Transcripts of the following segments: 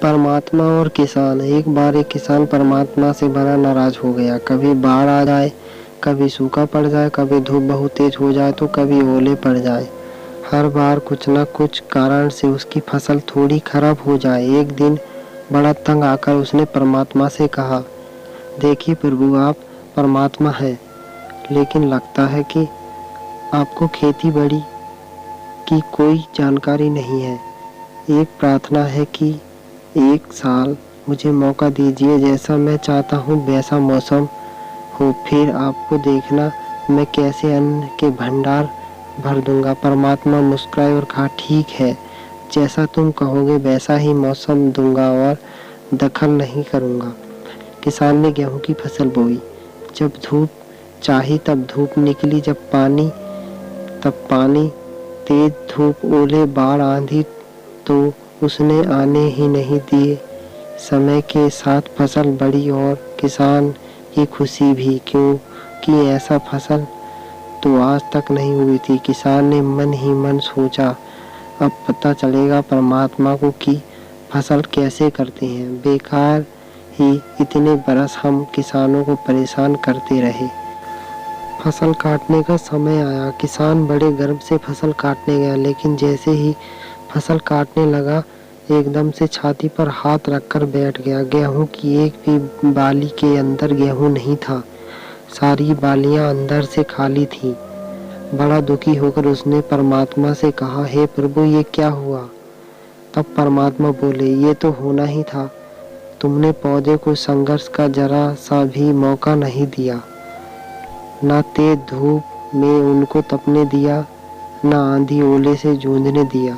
परमात्मा और किसान। एक बार एक किसान परमात्मा से बड़ा नाराज हो गया। कभी बाढ़ आ जाए, कभी सूखा पड़ जाए, कभी धूप बहुत तेज हो जाए तो कभी ओले पड़ जाए। हर बार कुछ न कुछ कारण से उसकी फसल थोड़ी खराब हो जाए। एक दिन बड़ा तंग आकर उसने परमात्मा से कहा, देखिए प्रभु, आप परमात्मा हैं, लेकिन लगता है कि आपको खेती बाड़ी की कोई जानकारी नहीं है। एक प्रार्थना है कि एक साल मुझे मौका दीजिए, जैसा मैं चाहता हूँ वैसा मौसम हो, फिर आपको देखना मैं कैसे अन्न के भंडार भर दूंगा। परमात्मा मुस्कुराए और कहा, ठीक है, जैसा तुम कहोगे वैसा ही मौसम दूंगा और दखल नहीं करूंगा। किसान ने गेहूं की फसल बोई। जब धूप चाही तब धूप निकली, जब पानी तब पानी, तेज धूप, ओले, बाढ़, आंधी तो उसने आने ही नहीं दिए। समय के साथ फसल बढ़ी और किसान की खुशी भी, क्योंकि ऐसा फसल तो आज तक नहीं हुई थी। किसान ने मन ही मन सोचा, अब पता चलेगा परमात्मा को कि फसल कैसे करते हैं। बेकार ही इतने बरस हम किसानों को परेशान करते रहे। फसल काटने का समय आया। किसान बड़े गर्व से फसल काटने गया, लेकिन जैसे ही फसल काटने लगा एकदम से छाती पर हाथ रखकर बैठ गया। गेहूं की एक भी बाली के अंदर गेहूं नहीं था। सारी बालियां अंदर से खाली थीं। बड़ा दुखी होकर उसने परमात्मा से कहा, हे प्रभु, ये क्या हुआ? तब परमात्मा बोले, ये तो होना ही था। तुमने पौधे को संघर्ष का जरा सा भी मौका नहीं दिया। न तेज धूप में उनको तपने दिया, न आंधी ओले से जूझने दिया।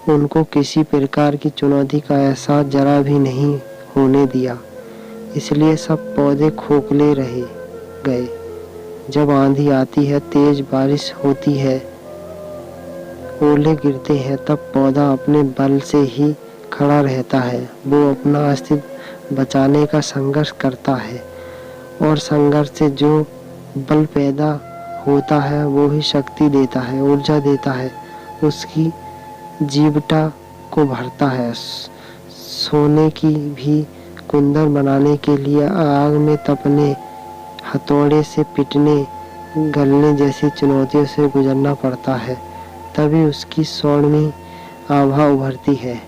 उनको किसी प्रकार की चुनौती का एहसास जरा भी नहीं होने दिया। इसलिए सब पौधे खोखले रह गए। जब आंधी आती है, तेज बारिश होती है, ओले गिरते हैं, तब पौधा अपने बल से ही खड़ा रहता है। वो अपना अस्तित्व बचाने का संघर्ष करता है, और संघर्ष से जो बल पैदा होता है वो ही शक्ति देता है, ऊर्जा देता है, उसकी जीवटा को भरता है। सोने की भी कुंदन बनाने के लिए आग में तपने, हथौड़े से पिटने, गलने जैसी चुनौतियों से गुजरना पड़ता है, तभी उसकी स्वर्णिम आभा उभरती है,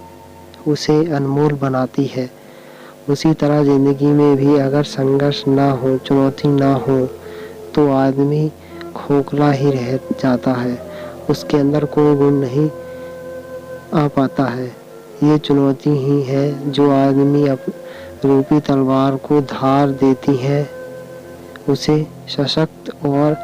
उसे अनमोल बनाती है। उसी तरह जिंदगी में भी अगर संघर्ष ना हो, चुनौती ना हो, तो आदमी खोखला ही रह जाता है। उसके अंदर कोई गुण नहीं आ पाता है। ये चुनौती ही है जो आदमी रूपी तलवार को धार देती है, उसे सशक्त और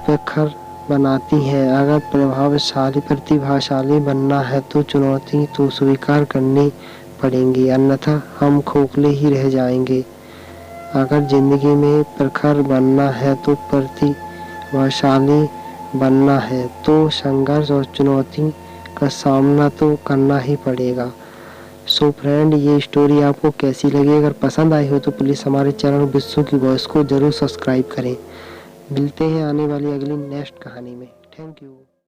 प्रखर बनाती है। अगर प्रतिभाशाली बनना है तो चुनौती तो स्वीकार करनी पड़ेंगी, अन्यथा हम खोखले ही रह जाएंगे। अगर जिंदगी में प्रखर बनना है तो प्रतिभाशाली बनना है तो संघर्ष और चुनौती का सामना तो करना ही पड़ेगा। सो फ्रेंड, ये स्टोरी आपको कैसी लगी? अगर पसंद आई हो तो प्लीज़ हमारे चैनल बिस्सू की वॉइस को ज़रूर सब्सक्राइब करें। मिलते हैं आने वाली अगली नेक्स्ट कहानी में। Thank you.